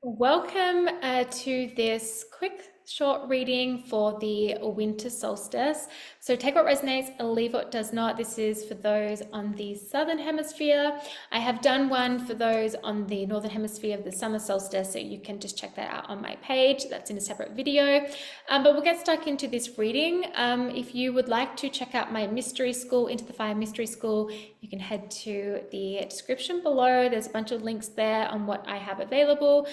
Welcome to this quick short reading for the winter solstice. So take what resonates, leave what does not. This is for those on the southern hemisphere. I have done one for those on the northern hemisphere of the summer solstice, so you can just check that out on my page. That's in a separate video. But we'll get stuck into this reading. If you would like to check out my mystery school, Into the Fire Mystery School, you can head to the description below. There's a bunch of links there on what I have available.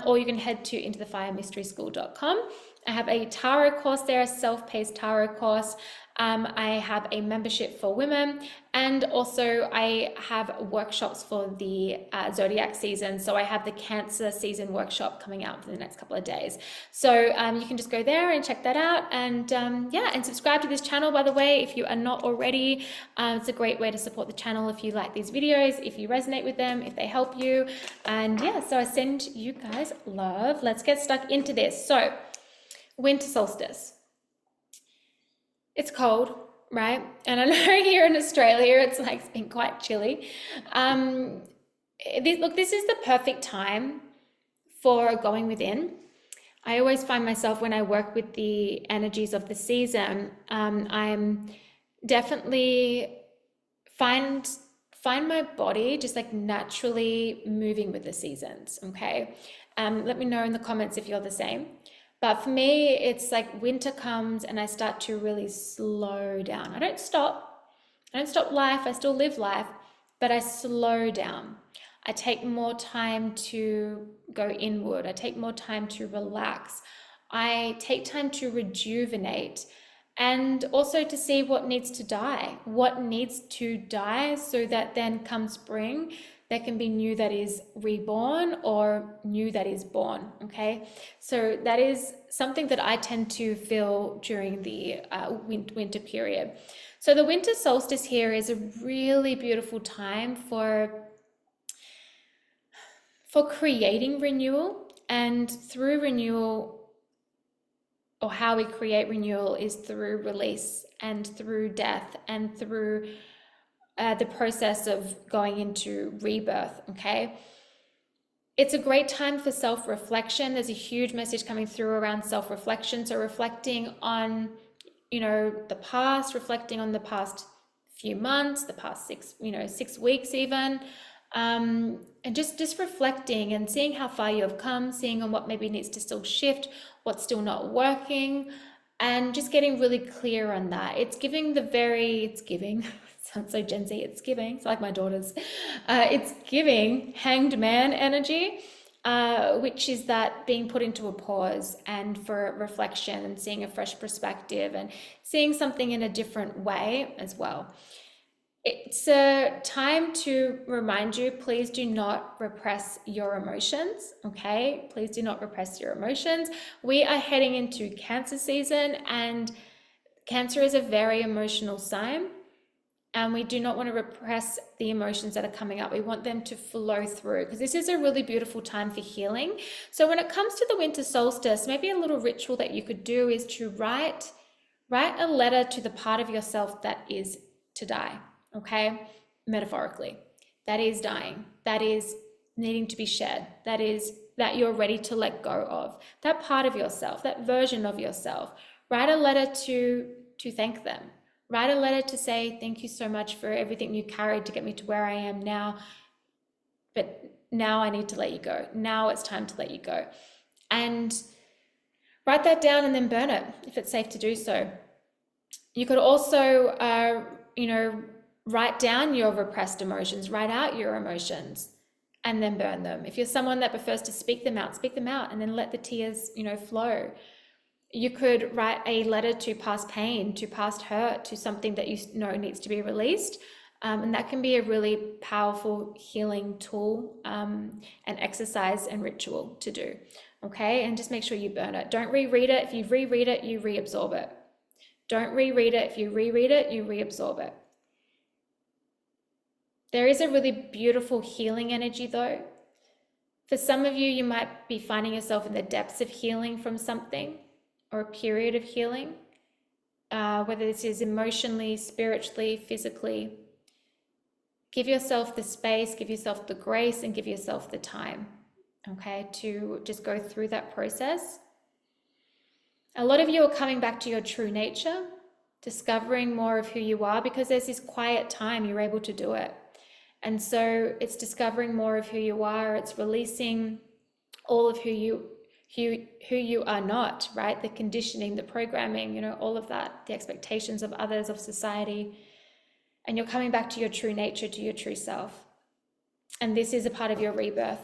Or you can head to intothefiremysteryschool.com. I have a tarot course there, a self-paced tarot course. I have a membership for women, and also I have workshops for the zodiac season. So I have the Cancer season workshop coming out for the next couple of days. So you can just go there and check that out, and yeah, and subscribe to this channel, by the way, if you are not already. It's a great way to support the channel if you like these videos, if you resonate with them, if they help you. And yeah, so I send you guys love. Let's get stuck into this. So winter solstice. It's cold, right? And I know here in Australia, it's been quite chilly. This is the perfect time for going within. I always find myself, when I work with the energies of the season, I'm definitely find my body just like naturally moving with the seasons. Okay. Let me know in the comments if you're the same. But for me, it's like winter comes and I start to really slow down. I don't stop life. I still live life, but I slow down. I take more time to go inward. I take more time to relax. I take time to rejuvenate, and also to see what needs to die. What needs to die so that then come spring, there can be new that is reborn or new that is born. Okay, so that is something that I tend to feel during the winter period. So the winter solstice here is a really beautiful time for creating renewal. And through renewal, or how we create renewal, is through release and through death and through the process of going into rebirth. Okay, it's a great time for self-reflection. There's a huge message coming through around self-reflection. So reflecting on, the past, reflecting on the past few months, the past 6 weeks even, and just reflecting and seeing how far you have come, seeing on what maybe needs to still shift, what's still not working, and just getting really clear on that. It's giving sounds so Gen Z, it's giving, it's like my daughters, it's giving hanged man energy, which is that being put into a pause and for reflection and seeing a fresh perspective and seeing something in a different way as well. It's a time to remind you, please do not repress your emotions, okay? Please do not repress your emotions. We are heading into Cancer season, and Cancer is a very emotional sign, and we do not want to repress the emotions that are coming up. We want them to flow through, because this is a really beautiful time for healing. So when it comes to the winter solstice, maybe a little ritual that you could do is to write a letter to the part of yourself that is to die. Okay, metaphorically, that is dying, that is needing to be shed, that is that you're ready to let go of, that part of yourself, that version of yourself. Write a letter to thank them. Write a letter to say thank you so much for everything you carried to get me to where I am now, but now I need to let you go. Now it's time to let you go. And write that down and then burn it if it's safe to do so. You could also write down your repressed emotions, write out your emotions, and then burn them. If you're someone that prefers to speak them out, and then let the tears, flow. You could write a letter to past pain, to past hurt, to something that you know needs to be released. And that can be a really powerful healing tool and exercise and ritual to do. Okay, and just make sure you burn it. Don't reread it. If you reread it, you reabsorb it. Don't reread it. If you reread it, you reabsorb it. There is a really beautiful healing energy though. For some of you, you might be finding yourself in the depths of healing from something, or a period of healing, whether this is emotionally, spiritually, physically. Give yourself the space, give yourself the grace, and give yourself the time. okay, to just go through that process. A lot of you are coming back to your true nature, discovering more of who you are, because there's this quiet time you're able to do it. And so it's discovering more of who you are. It's releasing all of who you are not, right? The conditioning, the programming, all of that, the expectations of others, of society. And you're coming back to your true nature, to your true self. And this is a part of your rebirth.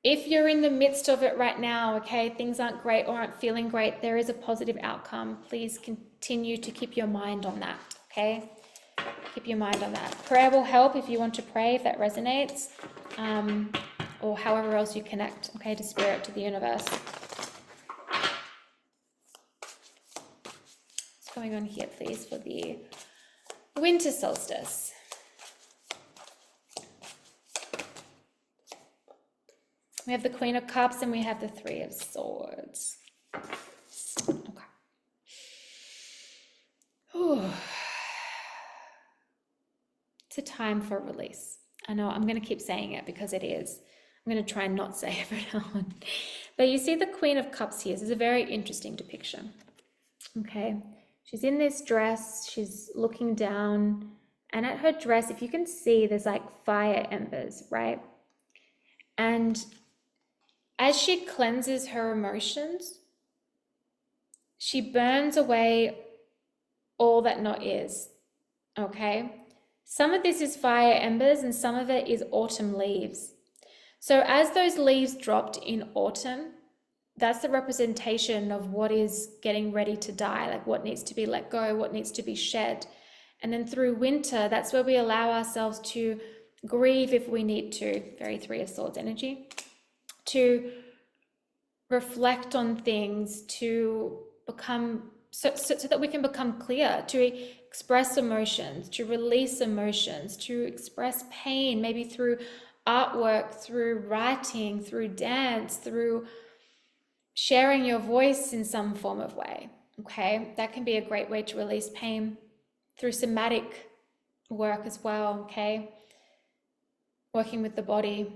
If you're in the midst of it right now, okay, things aren't great or aren't feeling great, there is a positive outcome. Please continue to keep your mind on that, okay? Keep your mind on that. Prayer will help if you want to pray, if that resonates, or however else you connect, okay, to spirit, to the universe. What's going on here, please, for the winter solstice? We have the Queen of Cups and we have the Three of Swords. Okay. Ooh. It's a time for release. I know I'm going to keep saying it because it is. I'm going to try and not say it every now and then. But you see the Queen of Cups here. This is a very interesting depiction. Okay. She's in this dress. She's looking down. And at her dress, if you can see, there's like fire embers, right? And as she cleanses her emotions, she burns away all that not is, okay? Some of this is fire embers and some of it is autumn leaves. So as those leaves dropped in autumn, that's the representation of what is getting ready to die, like what needs to be let go, what needs to be shed. And then through winter, that's where we allow ourselves to grieve if we need to, very Three of Swords energy, to reflect on things, to become, so that we can become clear, to express emotions, to release emotions, to express pain, maybe through artwork, through writing, through dance, through sharing your voice in some form of way, okay? That can be a great way to release pain, through somatic work as well, okay? Working with the body.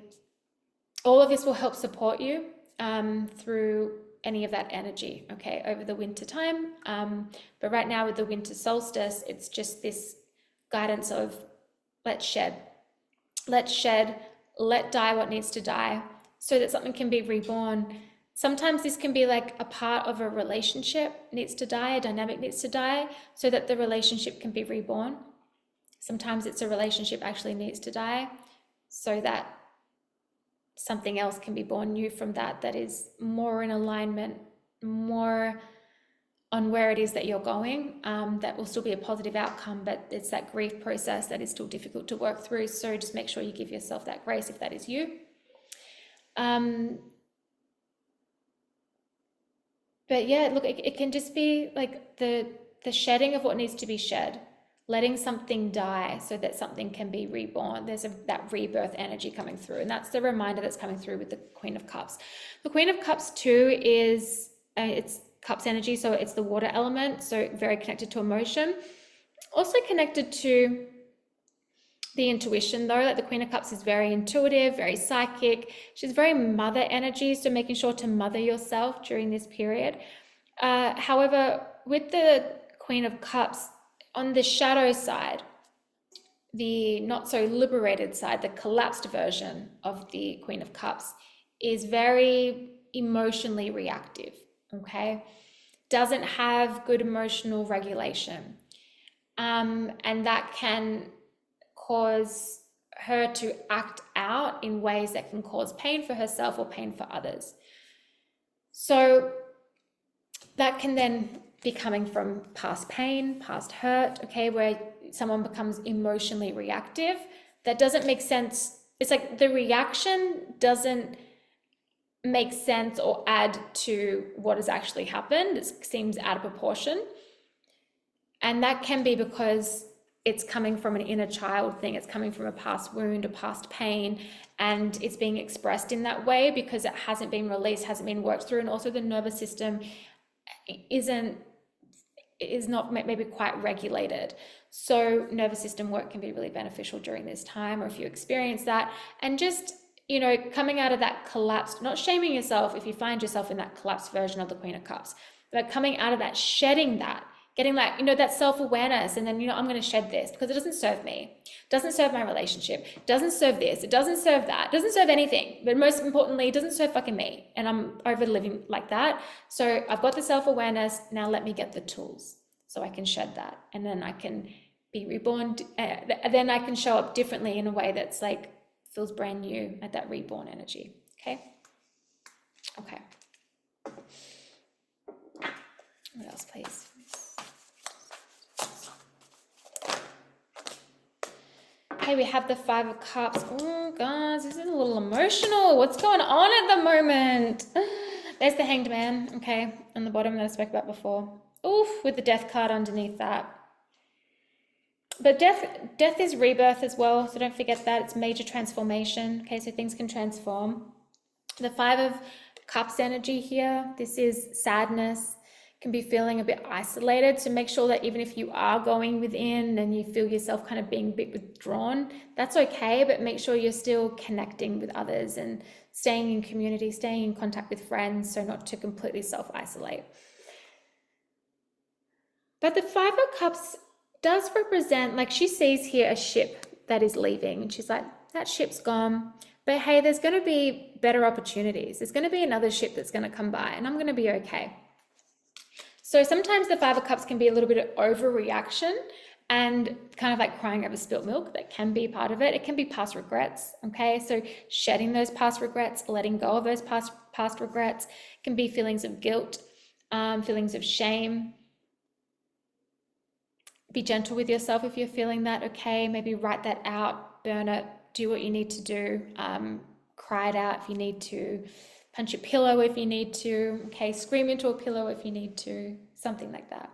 All of this will help support you through any of that energy, okay, over the winter time. But right now with the winter solstice, it's just this guidance of let's shed, let die what needs to die so that something can be reborn. Sometimes this can be like a part of a relationship needs to die, a dynamic needs to die so that the relationship can be reborn. Sometimes it's a relationship actually needs to die so that something else can be born new from that is more in alignment, more on where it is that you're going. That will still be a positive outcome, but it's that grief process that is still difficult to work through. So just make sure you give yourself that grace if that is you. But yeah, look, it can just be like the shedding of what needs to be shed, letting something die so that something can be reborn. There's that rebirth energy coming through. And that's the reminder that's coming through with the Queen of Cups. The Queen of Cups too is, it's Cups energy, so it's the water element, so very connected to emotion. Also connected to the intuition though, like the Queen of Cups is very intuitive, very psychic. She's very mother energy, so making sure to mother yourself during this period. However, with the Queen of Cups, on the shadow side, the not so liberated side, the collapsed version of the Queen of Cups is very emotionally reactive, okay? Doesn't have good emotional regulation. And that can cause her to act out in ways that can cause pain for herself or pain for others. So that can then be coming from past pain, past hurt, okay, where someone becomes emotionally reactive. That doesn't make sense. It's like the reaction doesn't make sense or add to what has actually happened. It seems out of proportion. And that can be because it's coming from an inner child thing. It's coming from a past wound, a past pain, and it's being expressed in that way because it hasn't been released, hasn't been worked through. And also the nervous system is not maybe quite regulated. So nervous system work can be really beneficial during this time, or if you experience that. And just you know, coming out of that collapsed, not shaming yourself if you find yourself in that collapsed version of the Queen of Cups, but coming out of that, shedding that, getting that, you know, that self-awareness, and then, you know, I'm going to shed this because it doesn't serve me, it doesn't serve my relationship, it doesn't serve this, it doesn't serve that, it doesn't serve anything, but most importantly, it doesn't serve fucking me, and I'm over living like that. So I've got the self-awareness, now let me get the tools so I can shed that, and then I can be reborn, then I can show up differently in a way that's like, feels brand new at that reborn energy. Okay. Okay. What else, please? Okay, we have the Five of Cups. Oh, guys, this is a little emotional. What's going on at the moment? There's the Hanged Man, okay, on the bottom that I spoke about before. Oof, with the Death card underneath that. But death is rebirth as well, so don't forget that. It's major transformation, okay, so things can transform. The Five of Cups energy here, this is sadness, can be feeling a bit isolated, so make sure that even if you are going within and you feel yourself kind of being a bit withdrawn, that's okay, but make sure you're still connecting with others and staying in community, staying in contact with friends, so not to completely self-isolate. But the Five of Cups does represent, like she sees here a ship that is leaving, and she's like, that ship's gone, but hey, there's going to be better opportunities. There's going to be another ship that's going to come by, and I'm going to be okay. So sometimes the Five of Cups can be a little bit of overreaction and kind of like crying over spilt milk. That can be part of it. It can be past regrets, okay? So shedding those past regrets, letting go of those past regrets, can be feelings of guilt, feelings of shame. Be gentle with yourself if you're feeling that, okay? Maybe write that out, burn it, do what you need to do, cry it out if you need to, punch a pillow if you need to, okay? Scream into a pillow if you need to, something like that.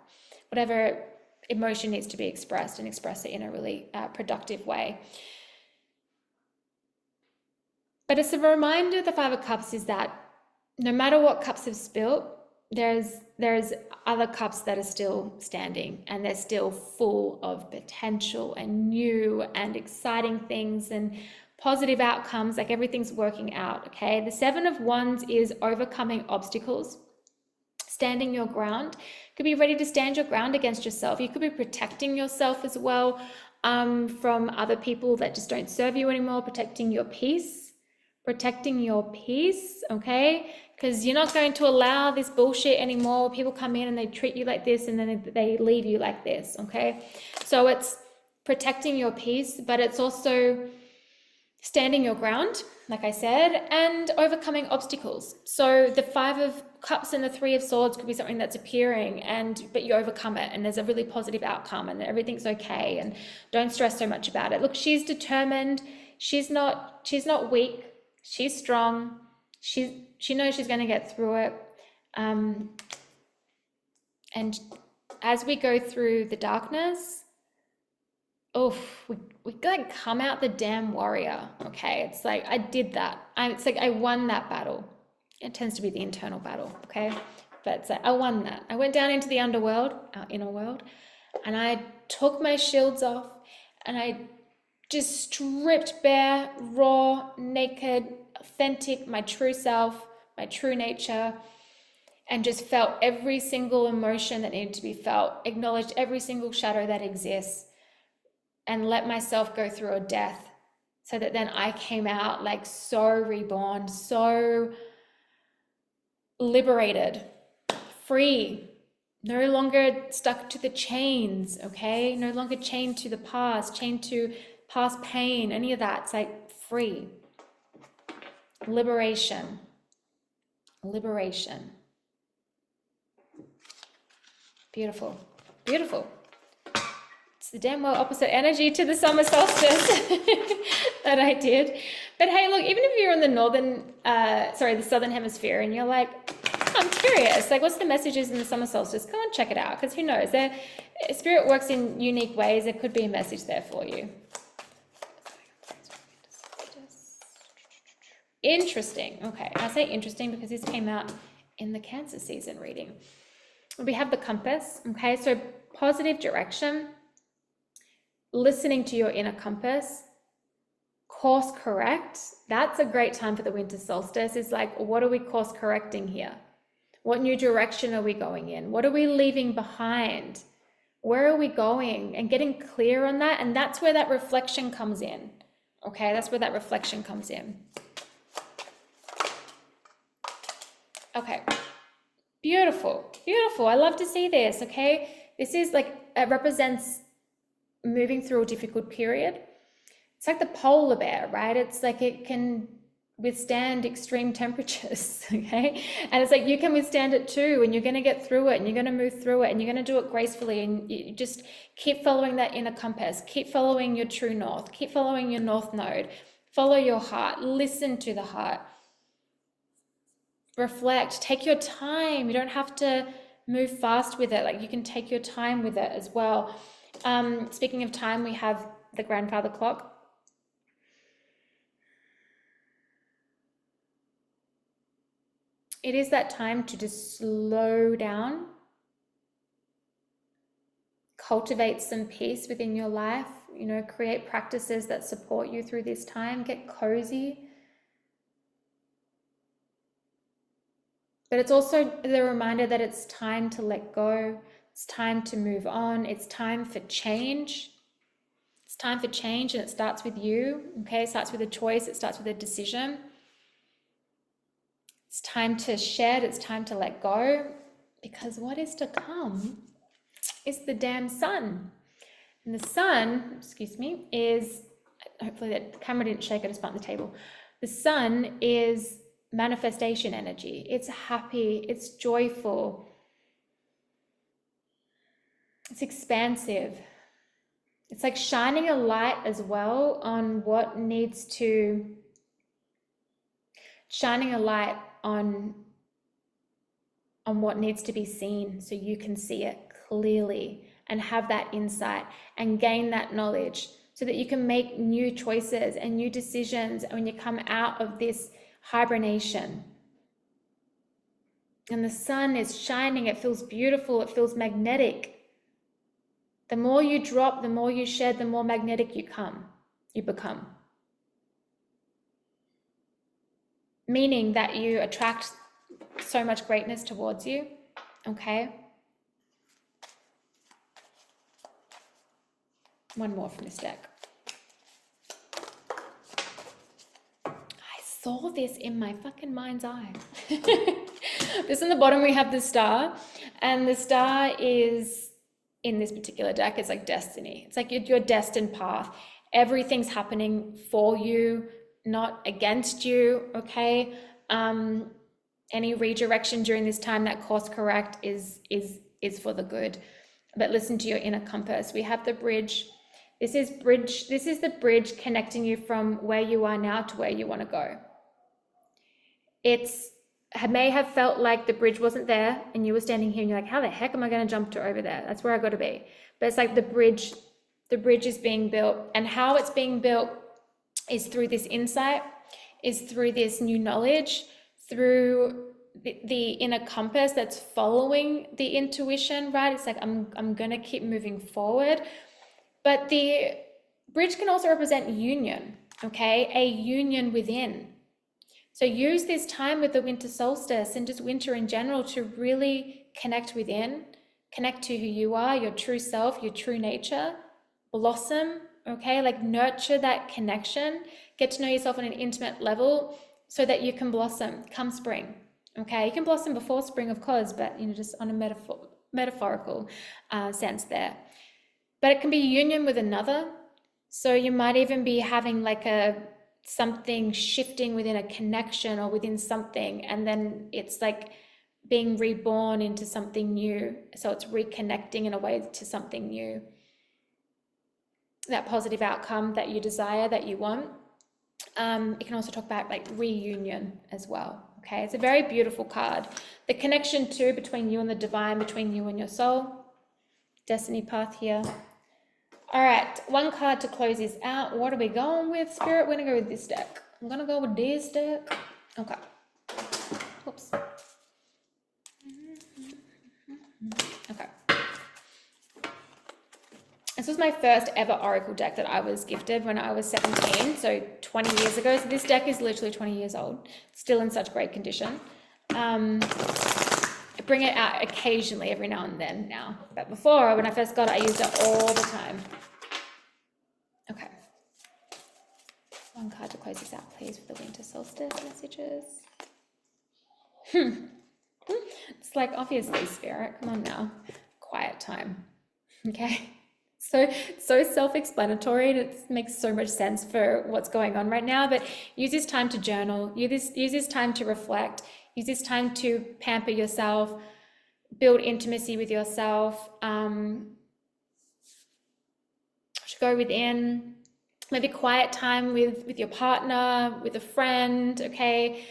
Whatever emotion needs to be expressed, and express it in a really productive way. But it's a reminder, the Five of Cups, is that no matter what cups have spilt, there's other cups that are still standing, and they're still full of potential and new and exciting things and positive outcomes, like everything's working out, okay? The Seven of Wands is overcoming obstacles, standing your ground. You could be ready to stand your ground against yourself. You could be protecting yourself as well from other people that just don't serve you anymore, protecting your peace, okay? Because you're not going to allow this bullshit anymore. People come in and they treat you like this, and then they leave you like this, okay? So it's protecting your peace, but it's also standing your ground, like I said, and overcoming obstacles. So the Five of Cups and the Three of Swords could be something that's appearing, but you overcome it, and there's a really positive outcome, and everything's okay, and don't stress so much about it. Look, she's determined. She's not weak. She's strong. She knows she's going to get through it. And as we go through the darkness, we gotta come out the damn warrior, okay? It's like, I did that. It's like I won that battle. It tends to be the internal battle, okay? But it's like, I won that. I went down into the underworld, our inner world, and I took my shields off, and I just stripped bare, raw, naked, authentic, my true self, my true nature, and just felt every single emotion that needed to be felt, acknowledged every single shadow that exists, and let myself go through a death, so that then I came out like so reborn, so liberated, free, no longer stuck to the chains, okay? No longer chained to the past, chained to past pain, any of that. It's like free. Liberation. Liberation. Beautiful. Beautiful. It's the damn well opposite energy to the summer solstice that I did. But hey, look, even if you're in the southern hemisphere, and you're like, I'm curious, like, what's the messages in the summer solstice? Go and check it out, because who knows? Spirit works in unique ways. There could be a message there for you. Interesting. Okay, I say interesting because this came out in the Cancer season reading. We have the compass, okay? So positive direction, listening to your inner compass, course correct. That's a great time for the winter solstice. Is like, what are we course correcting here? What new direction are we going in? What are we leaving behind? Where are we going? And getting clear on that. And that's where that reflection comes in. Okay, that's where that reflection comes in. Okay, beautiful, beautiful. I love to see this. Okay, this is like, it represents moving through a difficult period. It's like the polar bear, right? It's like it can withstand extreme temperatures, okay? And it's like you can withstand it too, and you're going to get through it, and you're going to move through it, and you're going to do it gracefully, and you just keep following that inner compass, keep following your true north, keep following your north node, follow your heart, listen to the heart, reflect, take your time. You don't have to move fast with it. Like, you can take your time with it as well. Speaking of time, we have the grandfather clock. It is that time to just slow down, cultivate some peace within your life, you know, create practices that support you through this time, get cozy. But it's also the reminder that it's time to let go, it's time to move on, it's time for change. It's time for change, and it starts with you, okay? It starts with a choice, it starts with a decision. It's time to shed, it's time to let go, because what is to come is the damn sun. And the sun, excuse me, is, hopefully that the camera didn't shake, I just bumped the table. The sun is manifestation energy. It's happy, it's joyful, it's expansive. It's like shining a light as well on what needs to, shining a light on what needs to be seen, so you can see it clearly and have that insight and gain that knowledge, so that you can make new choices and new decisions when you come out of this hibernation. And the sun is shining, it feels beautiful, it feels magnetic. The more you drop, the more you shed, the more magnetic you become. Meaning that you attract so much greatness towards you, okay? One more from this deck. I saw this in my fucking mind's eye. This in the bottom, we have the star, and the star is, in this particular deck, it's like destiny. It's like your destined path. Everything's happening for you, not against you, okay? Any redirection during this time, that course correct is for the good. But listen to your inner compass. We have the bridge. This is the bridge connecting you from where you are now to where you want to go. It may have felt like the bridge wasn't there and you were standing here and you're like, how the heck am I going to jump to over there? That's where I got to be. But it's like the bridge is being built, and how it's being built is through this insight, is through this new knowledge, through the inner compass that's following the intuition, right? It's like, I'm going to keep moving forward. But the bridge can also represent union, okay? A union within. So use this time with the winter solstice and just winter in general to really connect within, connect to who you are, your true self, your true nature, blossom, okay? Like, nurture that connection, get to know yourself on an intimate level so that you can blossom come spring, okay? You can blossom before spring, of course, but, you know, just on a metaphorical sense there. But it can be union with another. So you might even be having like something shifting within a connection or within something, and then it's like being reborn into something new. So it's reconnecting in a way to something new. That positive outcome that you desire, that you want. It can also talk about like reunion as well. Okay, it's a very beautiful card. The connection too between you and the divine, between you and your soul. Destiny path here. All right, one card to close this out. What are we going with, Spirit? We're going to go with this deck. I'm going to go with this deck. Okay. Oops. Okay. So was my first ever Oracle deck that I was gifted when I was 17, so 20 years ago. So this deck is literally 20 years old, still in such great condition. I bring it out occasionally every now and then now, but before, when I first got it, I used it all the time. Okay. One card to close this out, please, for the winter solstice messages. It's like, obviously, Spirit, come on now. Quiet time. Okay. So self-explanatory, and it makes so much sense for what's going on right now, but use this time to journal, use this time to reflect, use this time to pamper yourself, build intimacy with yourself, to go within, maybe quiet time with your partner, with a friend, okay?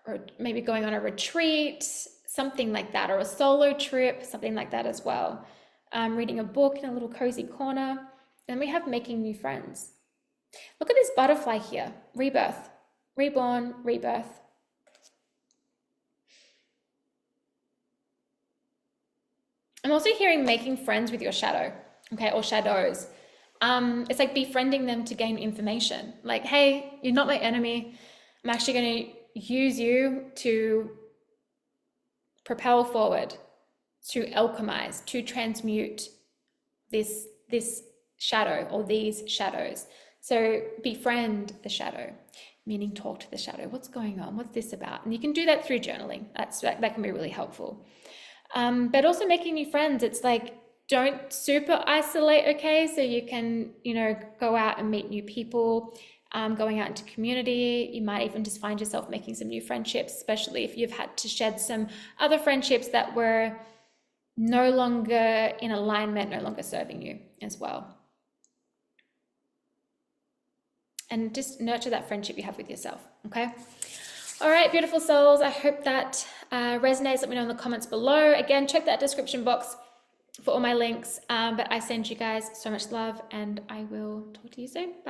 Or maybe going on a retreat, something like that, or a solo trip, something like that as well. Reading a book in a little cozy corner. Then we have making new friends. Look at this butterfly here, rebirth, reborn, rebirth. I'm also hearing making friends with your shadow, okay, or shadows. It's like befriending them to gain information. Like, hey, you're not my enemy. I'm actually going to use you to propel forward, to alchemize, to transmute this shadow or these shadows. So befriend the shadow, meaning talk to the shadow. What's going on? What's this about? And you can do that through journaling. That can be really helpful. But also making new friends. It's like, don't super isolate, okay? So you can, go out and meet new people. Going out into community, you might even just find yourself making some new friendships, especially if you've had to shed some other friendships that were no longer in alignment, no longer serving you as well. And just nurture that friendship you have with yourself, okay? All right, beautiful souls, I hope that resonates. Let me know in the comments below. Again, check that description box for all my links, but I send you guys so much love, and I will talk to you soon. Bye.